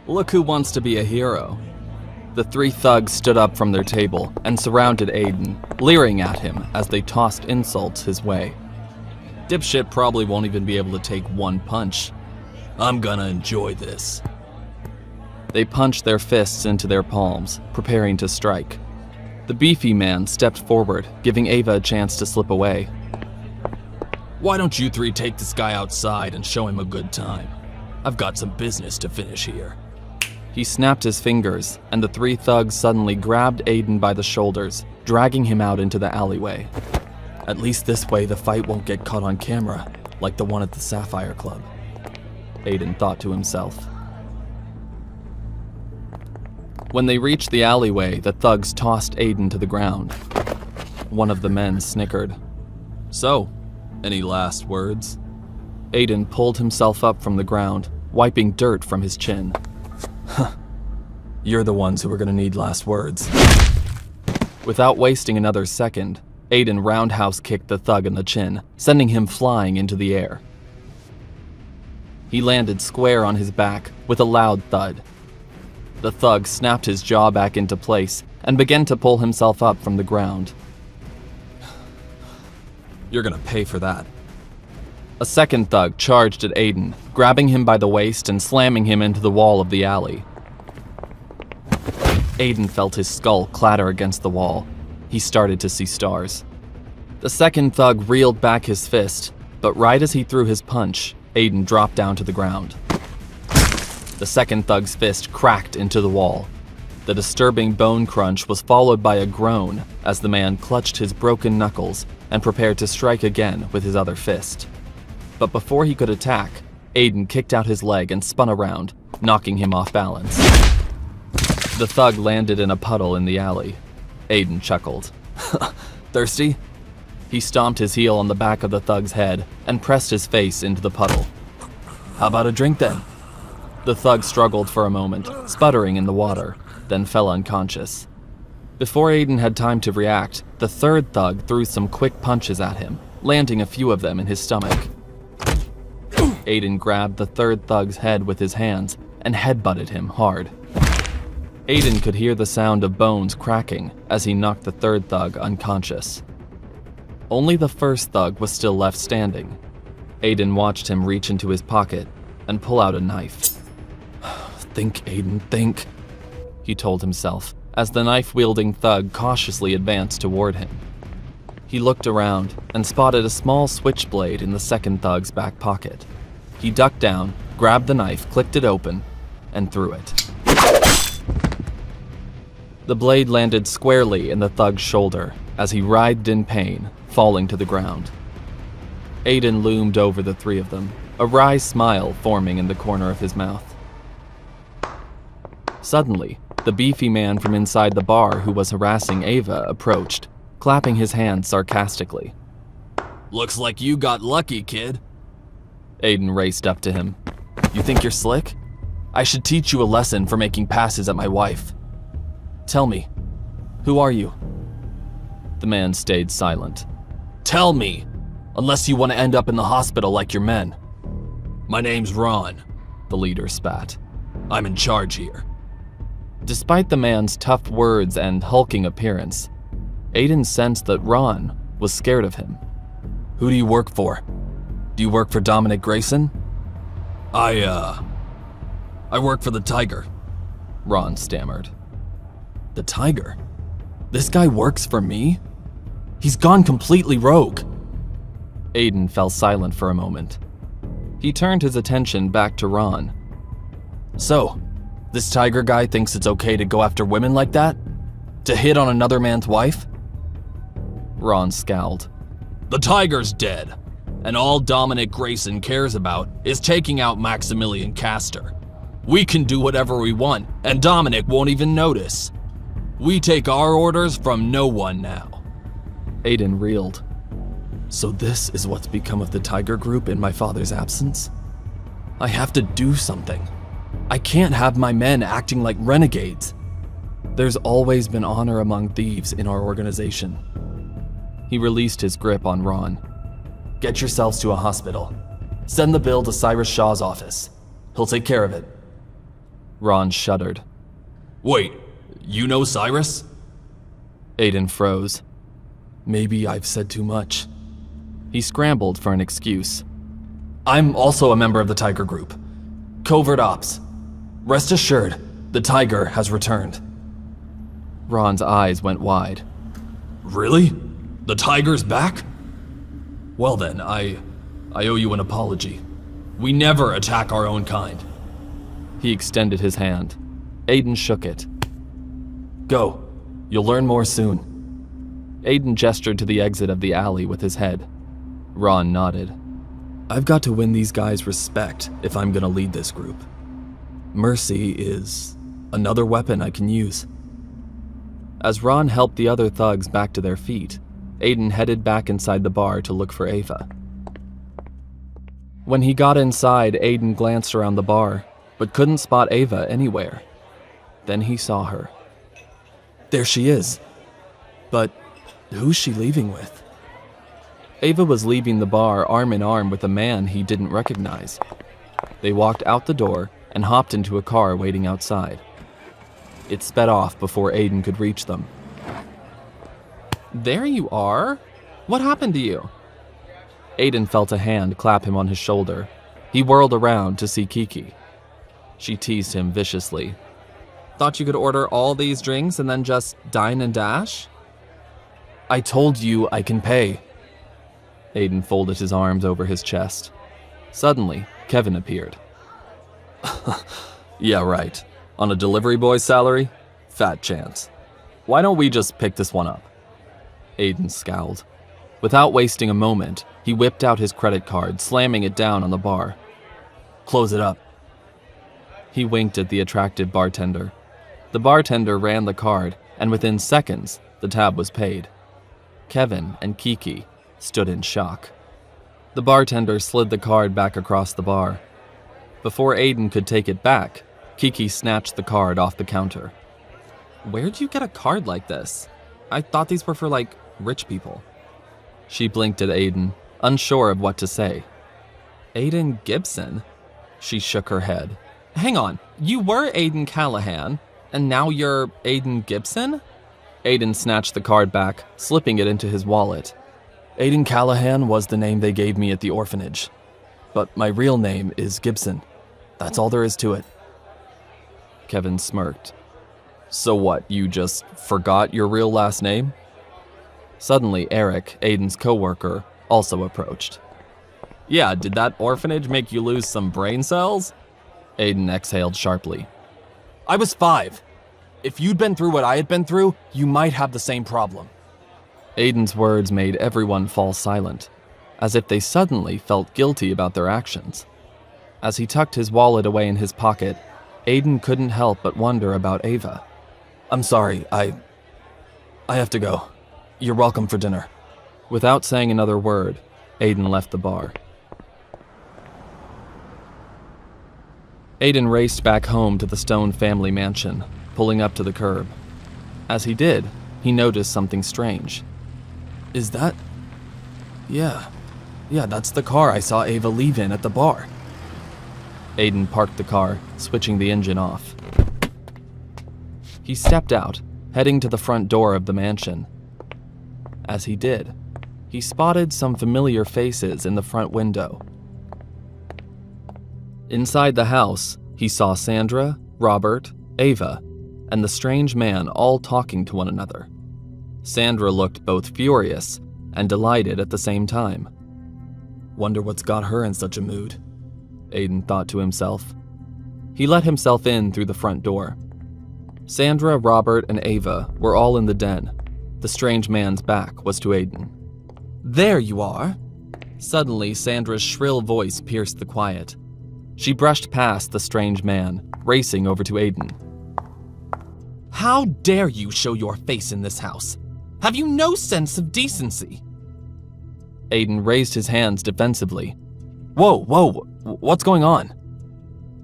Look who wants to be a hero. The three thugs stood up from their table and surrounded Aiden, leering at him as they tossed insults his way. Dipshit probably won't even be able to take one punch. I'm gonna enjoy this. They punched their fists into their palms, preparing to strike. The beefy man stepped forward, giving Ava a chance to slip away. Why don't you three take this guy outside and show him a good time? I've got some business to finish here. He snapped his fingers, and the three thugs suddenly grabbed Aiden by the shoulders, dragging him out into the alleyway. At least this way the fight won't get caught on camera, like the one at the Sapphire Club, Aiden thought to himself. When they reached the alleyway, the thugs tossed Aiden to the ground. One of the men snickered. So, any last words? Aiden pulled himself up from the ground, wiping dirt from his chin. Huh. You're the ones who are gonna need last words. Without wasting another second, Aiden roundhouse kicked the thug in the chin, sending him flying into the air. He landed square on his back with a loud thud. The thug snapped his jaw back into place and began to pull himself up from the ground. You're gonna pay for that. A second thug charged at Aiden, grabbing him by the waist and slamming him into the wall of the alley. Aiden felt his skull clatter against the wall. He started to see stars. The second thug reeled back his fist, but right as he threw his punch, Aiden dropped down to the ground. The second thug's fist cracked into the wall. The disturbing bone crunch was followed by a groan as the man clutched his broken knuckles and prepared to strike again with his other fist. But before he could attack, Aiden kicked out his leg and spun around, knocking him off balance. The thug landed in a puddle in the alley. Aiden chuckled. Thirsty? He stomped his heel on the back of the thug's head and pressed his face into the puddle. How about a drink then? The thug struggled for a moment, sputtering in the water, then fell unconscious. Before Aiden had time to react, the third thug threw some quick punches at him, landing a few of them in his stomach. Aiden grabbed the third thug's head with his hands and headbutted him hard. Aiden could hear the sound of bones cracking as he knocked the third thug unconscious. Only the first thug was still left standing. Aiden watched him reach into his pocket and pull out a knife. Think, Aiden, think, he told himself as the knife-wielding thug cautiously advanced toward him. He looked around and spotted a small switchblade in the second thug's back pocket. He ducked down, grabbed the knife, clicked it open, and threw it. The blade landed squarely in the thug's shoulder as he writhed in pain, falling to the ground. Aiden loomed over the three of them, a wry smile forming in the corner of his mouth. Suddenly, the beefy man from inside the bar who was harassing Ava approached, clapping his hands sarcastically. Looks like you got lucky, kid. Aiden raced up to him. You think you're slick? I should teach you a lesson for making passes at my wife. Tell me, who are you? The man stayed silent. Tell me, unless you want to end up in the hospital like your men. My name's Ron, the leader spat. I'm in charge here. Despite the man's tough words and hulking appearance, Aiden sensed that Ron was scared of him. Who do you work for? Do you work for Dominic Grayson? I work for the Tiger, Ron stammered. The Tiger? This guy works for me? He's gone completely rogue. Aiden fell silent for a moment. He turned his attention back to Ron. So, this Tiger guy thinks it's okay to go after women like that? To hit on another man's wife? Ron scowled. The Tiger's dead, and all Dominic Grayson cares about is taking out Maximilian Castor. We can do whatever we want, and Dominic won't even notice. We take our orders from no one now. Aiden reeled. So this is what's become of the Tiger Group in my father's absence? I have to do something. I can't have my men acting like renegades. There's always been honor among thieves in our organization. He released his grip on Ron. Get yourselves to a hospital. Send the bill to Cyrus Shaw's office. He'll take care of it. Ron shuddered. Wait, you know Cyrus? Aiden froze. Maybe I've said too much. He scrambled for an excuse. I'm also a member of the Tiger Group. Covert Ops. Rest assured, the Tiger has returned. Ron's eyes went wide. Really? The Tiger's back? Well then, I owe you an apology. We never attack our own kind. He extended his hand. Aiden shook it. Go. You'll learn more soon. Aiden gestured to the exit of the alley with his head. Ron nodded. I've got to win these guys' respect if I'm gonna lead this group. Mercy is another weapon I can use. As Ron helped the other thugs back to their feet, Aiden headed back inside the bar to look for Ava. When he got inside, Aiden glanced around the bar, but couldn't spot Ava anywhere. Then he saw her. There she is. But who's she leaving with? Ava was leaving the bar arm in arm with a man he didn't recognize. They walked out the door and hopped into a car waiting outside. It sped off before Aiden could reach them. There you are. What happened to you? Aiden felt a hand clap him on his shoulder. He whirled around to see Kiki. She teased him viciously. Thought you could order all these drinks and then just dine and dash? I told you I can pay. Aiden folded his arms over his chest. Suddenly, Kevin appeared. Yeah, right. On a delivery boy's salary? Fat chance. Why don't we just pick this one up? Aiden scowled. Without wasting a moment, he whipped out his credit card, slamming it down on the bar. Close it up. He winked at the attractive bartender. The bartender ran the card, and within seconds, the tab was paid. Kevin and Kiki stood in shock. The bartender slid the card back across the bar. Before Aiden could take it back, Kiki snatched the card off the counter. Where'd you get a card like this? I thought these were for, rich people. She blinked at Aiden, unsure of what to say. Aiden Gibson? She shook her head. Hang on, you were Aiden Callahan, and now you're Aiden Gibson? Aiden snatched the card back, slipping it into his wallet. Aiden Callahan was the name they gave me at the orphanage. But my real name is Gibson. That's all there is to it. Kevin smirked. So what, you just forgot your real last name? Suddenly, Eric, Aiden's coworker, also approached. Yeah, did that orphanage make you lose some brain cells? Aiden exhaled sharply. I was 5. If you'd been through what I had been through, you might have the same problem. Aiden's words made everyone fall silent, as if they suddenly felt guilty about their actions. As he tucked his wallet away in his pocket, Aiden couldn't help but wonder about Ava. I'm sorry, I have to go. You're welcome for dinner. Without saying another word, Aiden left the bar. Aiden raced back home to the Stone family mansion, pulling up to the curb. As he did, he noticed something strange. Is that... Yeah, that's the car I saw Ava leave in at the bar. Aiden parked the car, switching the engine off. He stepped out, heading to the front door of the mansion. As he did, he spotted some familiar faces in the front window. Inside the house, he saw Sandra, Robert, Ava, and the strange man all talking to one another. Sandra looked both furious and delighted at the same time. Wonder what's got her in such a mood, Aiden thought to himself. He let himself in through the front door. Sandra, Robert, and Ava were all in the den. The strange man's back was to Aiden. There you are! Suddenly, Sandra's shrill voice pierced the quiet. She brushed past the strange man, racing over to Aiden. How dare you show your face in this house? Have you no sense of decency? Aiden raised his hands defensively. Whoa, what's going on?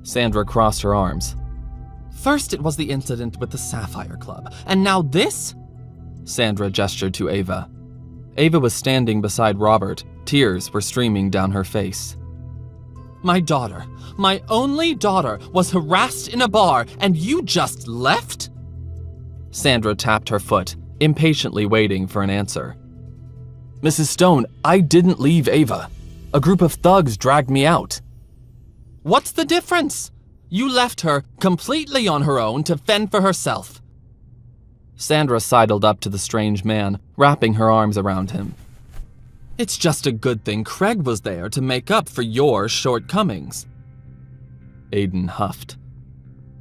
Sandra crossed her arms. First it was the incident with the Sapphire Club, and now this? Sandra gestured to Ava. Ava was standing beside Robert. Tears were streaming down her face. My daughter, my only daughter, was harassed in a bar and you just left? Sandra tapped her foot, impatiently waiting for an answer. Mrs. Stone, I didn't leave Ava. A group of thugs dragged me out. What's the difference? You left her completely on her own to fend for herself. Sandra sidled up to the strange man, wrapping her arms around him. It's just a good thing Craig was there to make up for your shortcomings. Aiden huffed.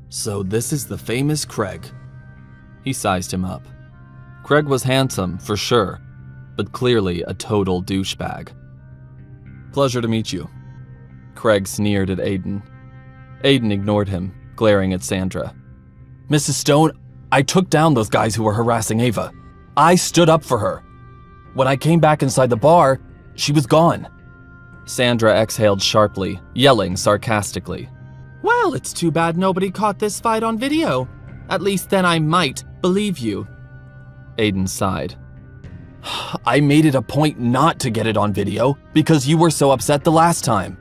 So this is the famous Craig. He sized him up. Craig was handsome, for sure, but clearly a total douchebag. Pleasure to meet you. Craig sneered at Aiden. Aiden ignored him, glaring at Sandra. Mrs. Stone, I took down those guys who were harassing Ava. I stood up for her. When I came back inside the bar, she was gone. Sandra exhaled sharply, yelling sarcastically. Well, it's too bad nobody caught this fight on video. At least then I might believe you. Aiden sighed. I made it a point not to get it on video because you were so upset the last time.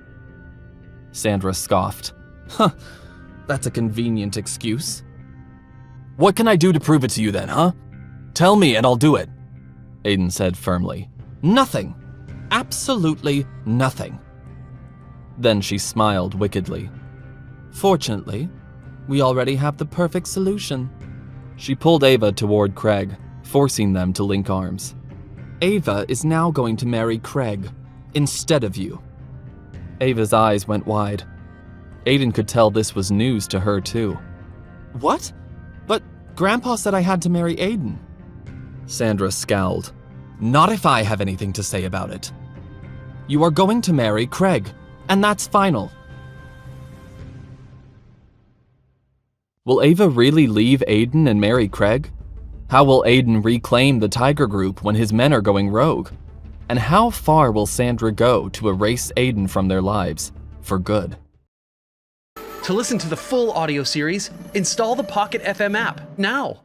Sandra scoffed. Huh, that's a convenient excuse. What can I do to prove it to you then, huh? Tell me and I'll do it, Aiden said firmly. Nothing. Absolutely nothing. Then she smiled wickedly. Fortunately, we already have the perfect solution. She pulled Ava toward Craig, forcing them to link arms. Ava is now going to marry Craig, instead of you. Ava's eyes went wide. Aiden could tell this was news to her too. What? But Grandpa said I had to marry Aiden. Sandra scowled. Not if I have anything to say about it. You are going to marry Craig, and that's final. Will Ava really leave Aiden and marry Craig? How will Aiden reclaim the Tiger Group when his men are going rogue? And how far will Sandra go to erase Aiden from their lives for good? To listen to the full audio series, install the Pocket FM app now.